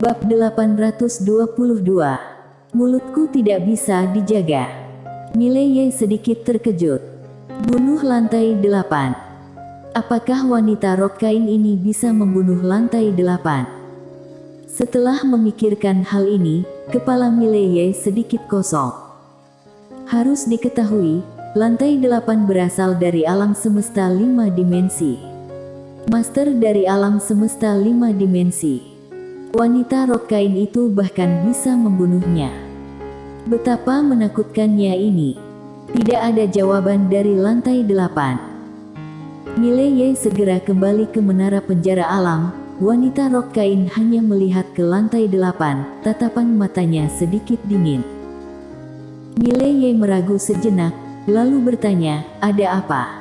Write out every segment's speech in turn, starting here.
Bab 822. Mulutku tidak bisa dijaga. Mileye sedikit terkejut. Bunuh lantai 8. Apakah wanita rok kain ini bisa membunuh lantai 8? Setelah memikirkan hal ini, kepala Mileye sedikit kosong. Harus diketahui, lantai 8 berasal dari alam semesta 5 dimensi. Master dari alam semesta 5 dimensi. Wanita rok kain itu bahkan bisa membunuhnya. Betapa menakutkannya ini. Tidak ada jawaban dari lantai 8. Mileye segera kembali ke menara penjara alam. Wanita rok kain hanya melihat ke lantai 8, tatapan matanya sedikit dingin. Mileye meragu sejenak, lalu bertanya, "Ada apa?"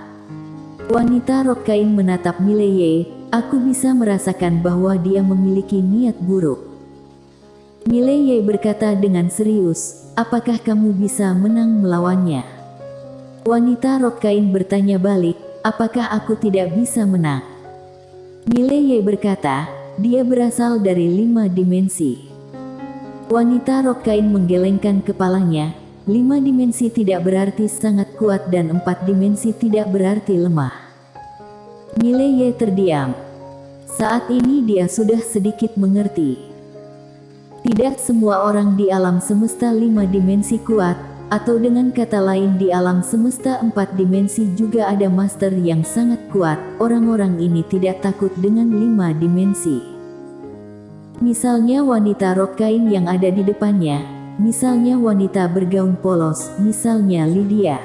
Wanita rok kain menatap Mileye. "Aku bisa merasakan bahwa dia memiliki niat buruk." Mileye berkata dengan serius, "Apakah kamu bisa menang melawannya?" Wanita rok kain bertanya balik, "Apakah aku tidak bisa menang?" Mileye berkata, "Dia berasal dari 5 dimensi." Wanita rok kain menggelengkan kepalanya. 5 dimensi tidak berarti sangat kuat dan 4 dimensi tidak berarti lemah. Mileye terdiam. Saat ini dia sudah sedikit mengerti. Tidak semua orang di alam semesta 5 dimensi kuat, atau dengan kata lain di alam semesta 4 dimensi juga ada master yang sangat kuat. Orang-orang ini tidak takut dengan 5 dimensi. Misalnya wanita rok kain yang ada di depannya, misalnya wanita bergaun polos, misalnya Lydia.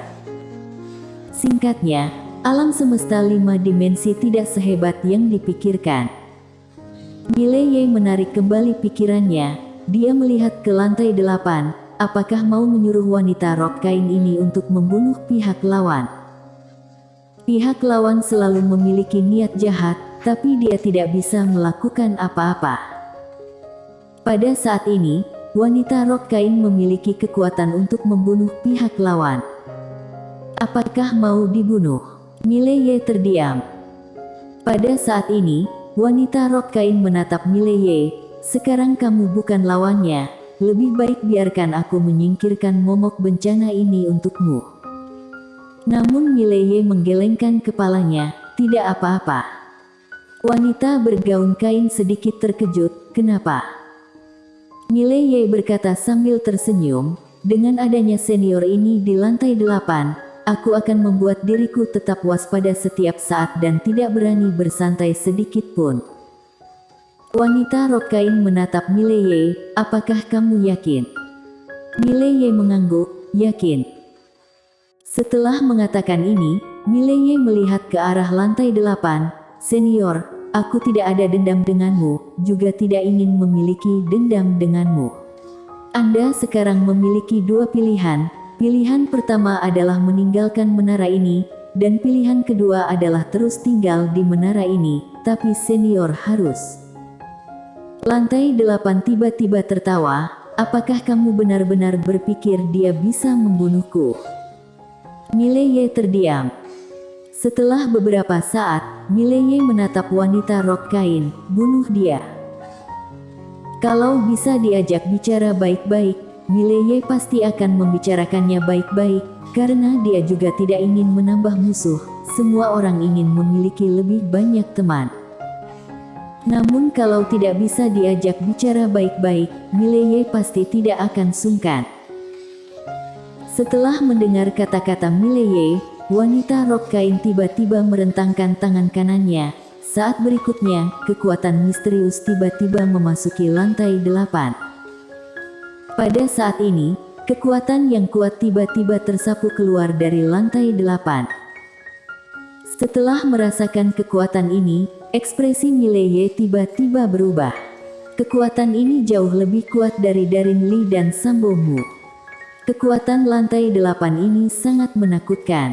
Singkatnya, alam semesta 5 dimensi tidak sehebat yang dipikirkan. Mileye menarik kembali pikirannya. Dia melihat ke lantai 8. Apakah mau menyuruh wanita rok kain ini untuk membunuh pihak lawan? Pihak lawan selalu memiliki niat jahat, tapi dia tidak bisa melakukan apa-apa. Pada saat ini, wanita rok kain memiliki kekuatan untuk membunuh pihak lawan. Apakah mau dibunuh? Mileye terdiam. Pada saat ini, wanita rok kain menatap Mileye. "Sekarang kamu bukan lawannya. Lebih baik biarkan aku menyingkirkan momok bencana ini untukmu." Namun Mileye menggelengkan kepalanya. "Tidak apa-apa." Wanita bergaun kain sedikit terkejut. "Kenapa?" Mileye berkata sambil tersenyum, "Dengan adanya senior ini di lantai 8, aku akan membuat diriku tetap waspada setiap saat dan tidak berani bersantai sedikit pun." Wanita rok kain menatap Mileye. "Apakah kamu yakin?" Mileye mengangguk, "Yakin." Setelah mengatakan ini, Mileye melihat ke arah lantai 8. "Senior, aku tidak ada dendam denganmu, juga tidak ingin memiliki dendam denganmu. Anda sekarang memiliki 2 pilihan. Pilihan pertama adalah meninggalkan menara ini, dan pilihan kedua adalah terus tinggal di menara ini, tapi senior harus." Lantai 8 tiba-tiba tertawa. "Apakah kamu benar-benar berpikir dia bisa membunuhku?" Mileye terdiam. Setelah beberapa saat, Mileye menatap wanita rok kain. "Bunuh dia. Kalau bisa diajak bicara baik-baik, Mileye pasti akan membicarakannya baik-baik, karena dia juga tidak ingin menambah musuh. Semua orang ingin memiliki lebih banyak teman. Namun kalau tidak bisa diajak bicara baik-baik, Mileye pasti tidak akan sungkan." Setelah mendengar kata-kata Mileye, wanita rok kain tiba-tiba merentangkan tangan kanannya. Saat berikutnya, kekuatan misterius tiba-tiba memasuki lantai 8. Pada saat ini, kekuatan yang kuat tiba-tiba tersapu keluar dari lantai 8. Setelah merasakan kekuatan ini, ekspresi Mileye tiba-tiba berubah. Kekuatan ini jauh lebih kuat dari Darin Lee dan Sambo Mu. Kekuatan lantai 8 ini sangat menakutkan.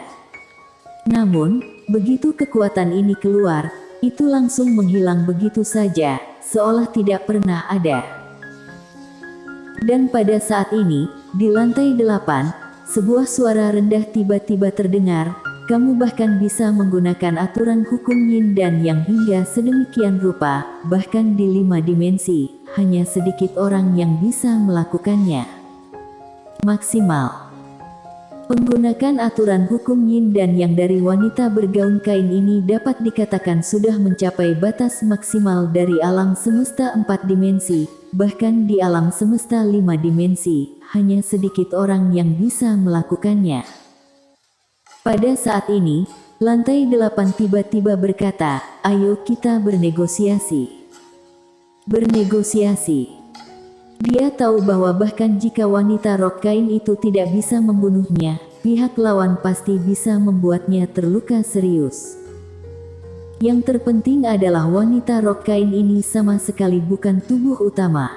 Namun, begitu kekuatan ini keluar, itu langsung menghilang begitu saja, seolah tidak pernah ada. Dan pada saat ini, di lantai 8, sebuah suara rendah tiba-tiba terdengar. Kamu bahkan bisa menggunakan aturan hukum yin dan yang hingga sedemikian rupa, bahkan di 5 dimensi, hanya sedikit orang yang bisa melakukannya. Maksimal. Penggunaan aturan hukum yin dan yang dari wanita bergaun kain ini dapat dikatakan sudah mencapai batas maksimal dari alam semesta 4 dimensi, bahkan di alam semesta 5 dimensi, hanya sedikit orang yang bisa melakukannya. Pada saat ini, lantai 8 tiba-tiba berkata, "Ayo kita bernegosiasi." Bernegosiasi. Dia tahu bahwa bahkan jika wanita rok kain itu tidak bisa membunuhnya, pihak lawan pasti bisa membuatnya terluka serius. Yang terpenting adalah wanita rok kain ini sama sekali bukan tubuh utama.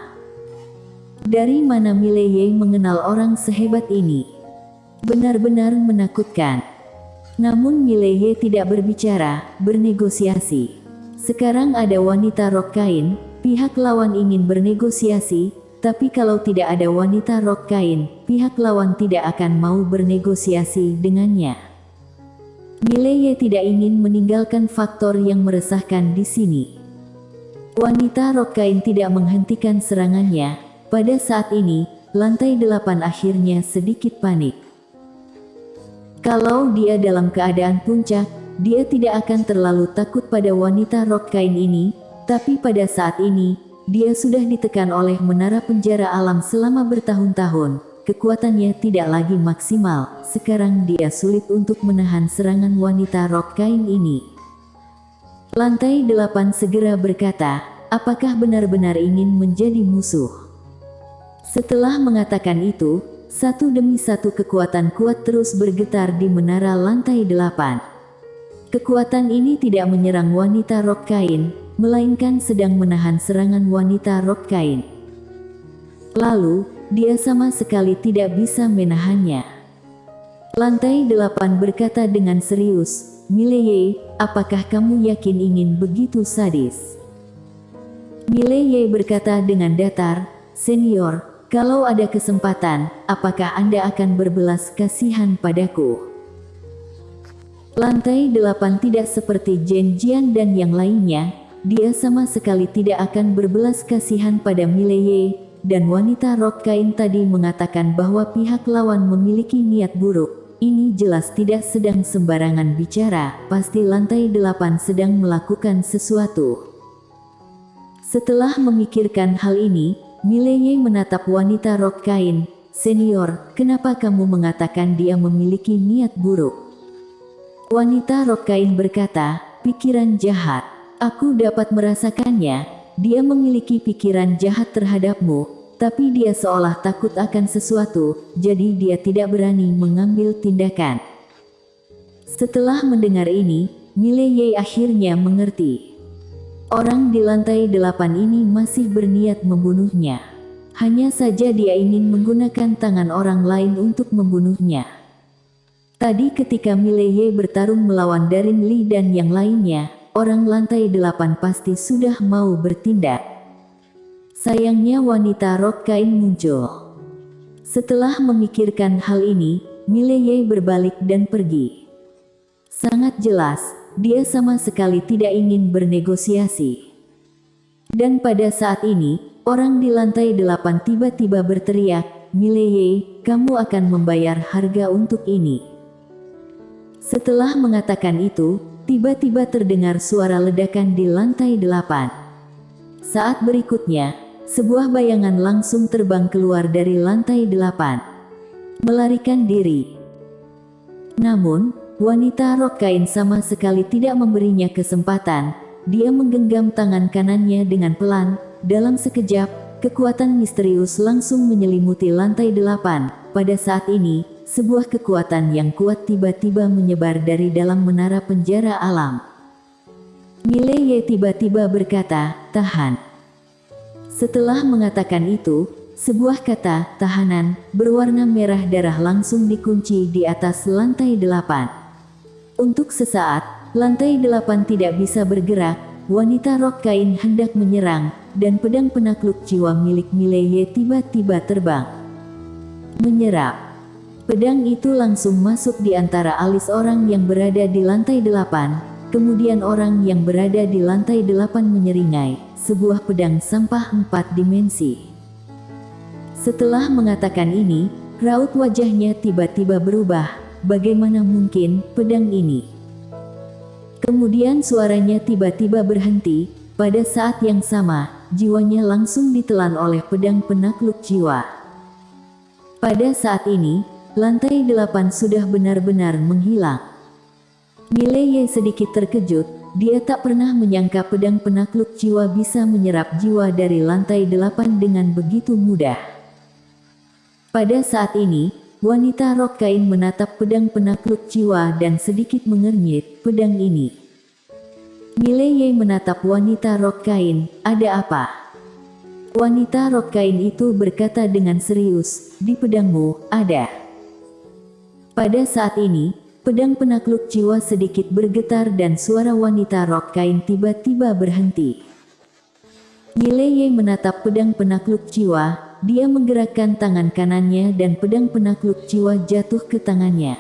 Dari mana Mileye mengenal orang sehebat ini? Benar-benar menakutkan. Namun Mileye tidak berbicara, bernegosiasi. Sekarang ada wanita rok kain, pihak lawan ingin bernegosiasi, tapi kalau tidak ada wanita rok kain, pihak lawan tidak akan mau bernegosiasi dengannya. Mileye tidak ingin meninggalkan faktor yang meresahkan di sini. Wanita rok kain tidak menghentikan serangannya. Pada saat ini, lantai 8 akhirnya sedikit panik. Kalau dia dalam keadaan puncak, dia tidak akan terlalu takut pada wanita rok kain ini, tapi pada saat ini, dia sudah ditekan oleh menara penjara alam selama bertahun-tahun. Kekuatannya tidak lagi maksimal. Sekarang dia sulit untuk menahan serangan wanita rok kain ini. Lantai 8 segera berkata, "Apakah benar-benar ingin menjadi musuh?" Setelah mengatakan itu, satu demi satu kekuatan kuat terus bergetar di menara lantai 8. Kekuatan ini tidak menyerang wanita rok kain, melainkan sedang menahan serangan wanita rok kain. Lalu, dia sama sekali tidak bisa menahannya. Lantai 8 berkata dengan serius, "Mileye, apakah kamu yakin ingin begitu sadis?" Mileye berkata dengan datar, "Senior, kalau ada kesempatan, apakah Anda akan berbelas kasihan padaku?" Lantai 8 tidak seperti Jen Jian dan yang lainnya. Dia sama sekali tidak akan berbelas kasihan pada Mileye, dan wanita rok kain tadi mengatakan bahwa pihak lawan memiliki niat buruk. Ini jelas tidak sedang sembarangan bicara, pasti lantai 8 sedang melakukan sesuatu. Setelah memikirkan hal ini, Mileye menatap wanita rok kain. "Senior, kenapa kamu mengatakan dia memiliki niat buruk?" Wanita rok kain berkata, "Pikiran jahat. Aku dapat merasakannya, dia memiliki pikiran jahat terhadapmu, tapi dia seolah takut akan sesuatu, jadi dia tidak berani mengambil tindakan." Setelah mendengar ini, Mileye akhirnya mengerti. Orang di lantai 8 ini masih berniat membunuhnya. Hanya saja dia ingin menggunakan tangan orang lain untuk membunuhnya. Tadi ketika Mileye bertarung melawan Darin Li dan yang lainnya, orang lantai 8 pasti sudah mau bertindak. Sayangnya wanita rok kain muncul. Setelah memikirkan hal ini, Mileye berbalik dan pergi. Sangat jelas, dia sama sekali tidak ingin bernegosiasi. Dan pada saat ini, orang di lantai 8 tiba-tiba berteriak, "Mileye, kamu akan membayar harga untuk ini." Setelah mengatakan itu, tiba-tiba terdengar suara ledakan di lantai 8. Saat berikutnya, sebuah bayangan langsung terbang keluar dari lantai 8. Melarikan diri. Namun, wanita rok kain sama sekali tidak memberinya kesempatan. Dia menggenggam tangan kanannya dengan pelan. Dalam sekejap, kekuatan misterius langsung menyelimuti lantai 8. Pada saat ini, sebuah kekuatan yang kuat tiba-tiba menyebar dari dalam menara penjara alam. Mileye tiba-tiba berkata, "Tahan." Setelah mengatakan itu, sebuah kata, "tahanan," berwarna merah darah langsung dikunci di atas lantai 8. Untuk sesaat, lantai 8 tidak bisa bergerak. Wanita rok kain hendak menyerang, dan pedang penakluk jiwa milik Mileye tiba-tiba terbang. Menyerap. Pedang itu langsung masuk di antara alis orang yang berada di lantai 8. Kemudian orang yang berada di lantai 8 menyeringai, sebuah pedang sampah 4 dimensi. Setelah mengatakan ini, raut wajahnya tiba-tiba berubah. Bagaimana mungkin, pedang ini? Kemudian suaranya tiba-tiba berhenti. Pada saat yang sama, jiwanya langsung ditelan oleh pedang penakluk jiwa. Pada saat ini, lantai 8 sudah benar-benar menghilang. Mileye sedikit terkejut, dia tak pernah menyangka pedang penakluk jiwa bisa menyerap jiwa dari lantai 8 dengan begitu mudah. Pada saat ini, wanita rok kain menatap pedang penakluk jiwa dan sedikit mengernyit, pedang ini. Mileye menatap wanita rok kain, ada apa? Wanita rok kain itu berkata dengan serius, di pedangmu, ada. Pada saat ini, pedang penakluk jiwa sedikit bergetar dan suara wanita rok kain tiba-tiba berhenti. Mileye menatap pedang penakluk jiwa, dia menggerakkan tangan kanannya dan pedang penakluk jiwa jatuh ke tangannya.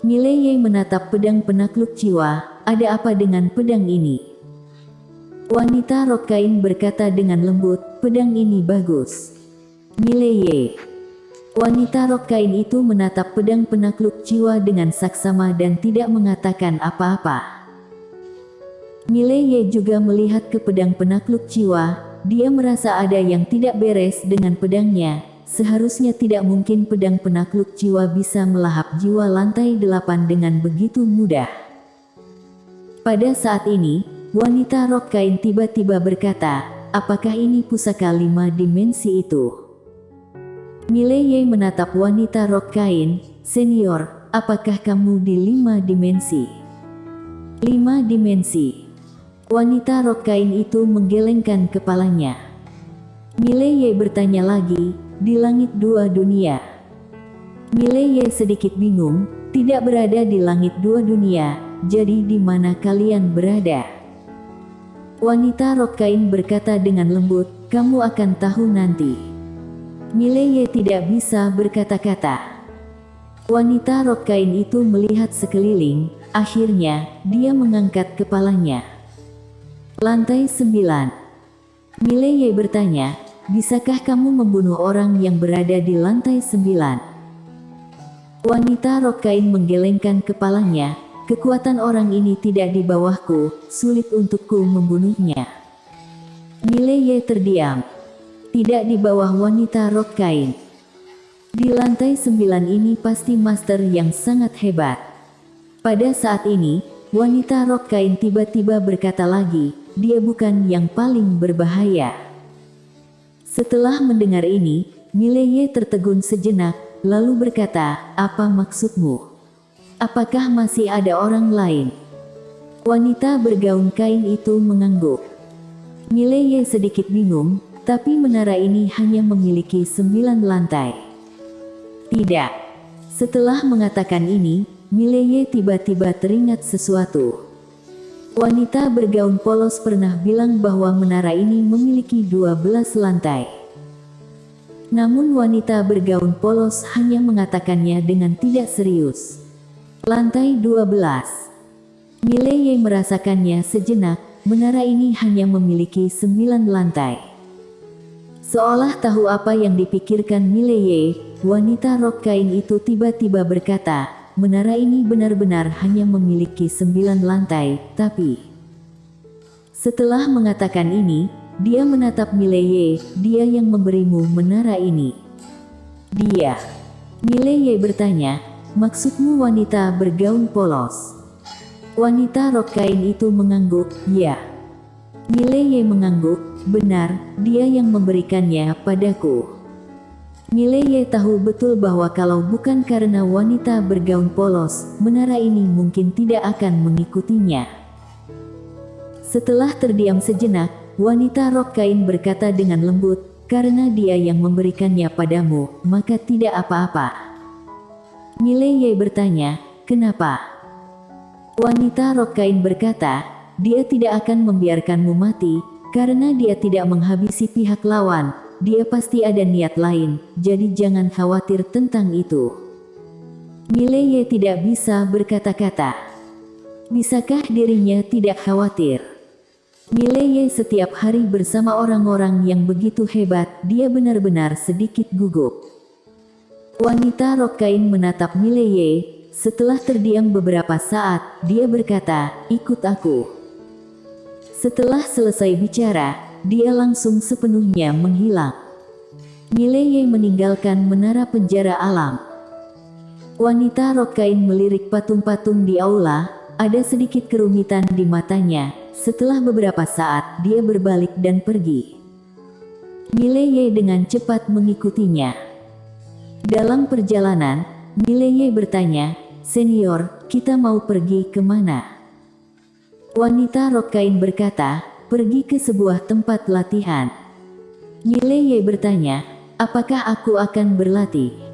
Mileye menatap pedang penakluk jiwa, ada apa dengan pedang ini? Wanita rok kain berkata dengan lembut, pedang ini bagus. Mileye. Wanita rok kain itu menatap pedang penakluk jiwa dengan saksama dan tidak mengatakan apa-apa. Mileye juga melihat ke pedang penakluk jiwa, dia merasa ada yang tidak beres dengan pedangnya. Seharusnya tidak mungkin pedang penakluk jiwa bisa melahap jiwa lantai 8 dengan begitu mudah. Pada saat ini, wanita rok kain tiba-tiba berkata, apakah ini pusaka 5 dimensi itu? Mileye menatap wanita rok kain, senior, apakah kamu di 5 dimensi? 5 dimensi. Wanita rok kain itu menggelengkan kepalanya. Mileye bertanya lagi, di langit 2 dunia. Mileye sedikit bingung, tidak berada di langit 2 dunia, jadi di mana kalian berada? Wanita rok kain berkata dengan lembut, kamu akan tahu nanti. Mileye tidak bisa berkata-kata. Wanita rok kain itu melihat sekeliling, akhirnya, dia mengangkat kepalanya. Lantai 9. Mileye bertanya, bisakah kamu membunuh orang yang berada di lantai 9? Wanita rok kain menggelengkan kepalanya, kekuatan orang ini tidak di bawahku, sulit untukku membunuhnya. Mileye terdiam. Tidak di bawah wanita rok kain. Di lantai 9 ini pasti master yang sangat hebat. Pada saat ini, wanita rok kain tiba-tiba berkata lagi, dia bukan yang paling berbahaya. Setelah mendengar ini, Mileye tertegun sejenak, lalu berkata, apa maksudmu? Apakah masih ada orang lain? Wanita bergaun kain itu mengangguk. Mileye sedikit bingung, tapi menara ini hanya memiliki 9 lantai. Tidak. Setelah mengatakan ini, Mileye tiba-tiba teringat sesuatu. Wanita bergaun polos pernah bilang bahwa menara ini memiliki 12 lantai. Namun wanita bergaun polos hanya mengatakannya dengan tidak serius. Lantai 12. Mileye merasakannya sejenak, menara ini hanya memiliki 9 lantai. Seolah tahu apa yang dipikirkan Mileye, wanita rok kain itu tiba-tiba berkata, menara ini benar-benar hanya memiliki 9 lantai, tapi... Setelah mengatakan ini, dia menatap Mileye, dia yang memberimu menara ini. Dia. Mileye bertanya, maksudmu wanita bergaun polos? Wanita rok kain itu mengangguk, ya. Mileye mengangguk, benar, dia yang memberikannya padaku. Mileye tahu betul bahwa kalau bukan karena wanita bergaun polos, menara ini mungkin tidak akan mengikutinya. Setelah terdiam sejenak, wanita rok kain berkata dengan lembut, karena dia yang memberikannya padamu, maka tidak apa-apa. Mileye bertanya, kenapa? Wanita rok kain berkata, dia tidak akan membiarkanmu mati, karena dia tidak menghabisi pihak lawan, dia pasti ada niat lain, jadi jangan khawatir tentang itu. Mileye tidak bisa berkata-kata. Bisakah dirinya tidak khawatir? Mileye setiap hari bersama orang-orang yang begitu hebat, dia benar-benar sedikit gugup. Wanita rok kain menatap Mileye. Setelah terdiam beberapa saat, dia berkata, "Ikut aku." Setelah selesai bicara, dia langsung sepenuhnya menghilang. Mileye meninggalkan menara penjara alam. Wanita rok kain melirik patung-patung di aula, ada sedikit kerumitan di matanya. Setelah beberapa saat, dia berbalik dan pergi. Mileye dengan cepat mengikutinya. Dalam perjalanan, Mileye bertanya, "Senior, kita mau pergi kemana?" Wanita rok kain berkata, "Pergi ke sebuah tempat latihan." Mileye bertanya, "Apakah aku akan berlatih?"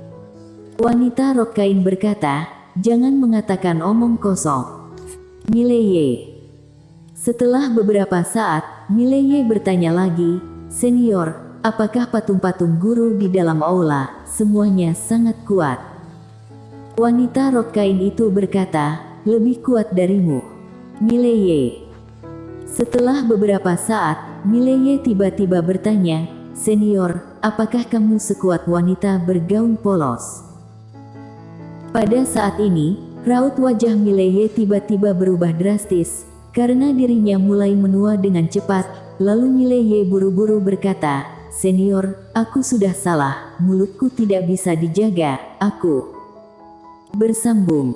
Wanita rok kain berkata, "Jangan mengatakan omong kosong, Mileye." Setelah beberapa saat, Mileye bertanya lagi, "Senior, apakah patung-patung guru di dalam aula, semuanya sangat kuat?" Wanita rok kain itu berkata, "Lebih kuat darimu, Mileye." Setelah beberapa saat, Mileye tiba-tiba bertanya, "Senior, apakah kamu sekuat wanita bergaun polos?" Pada saat ini, raut wajah Mileye tiba-tiba berubah drastis, karena dirinya mulai menua dengan cepat. Lalu Mileye buru-buru berkata, "Senior, aku sudah salah, mulutku tidak bisa dijaga, aku." Bersambung.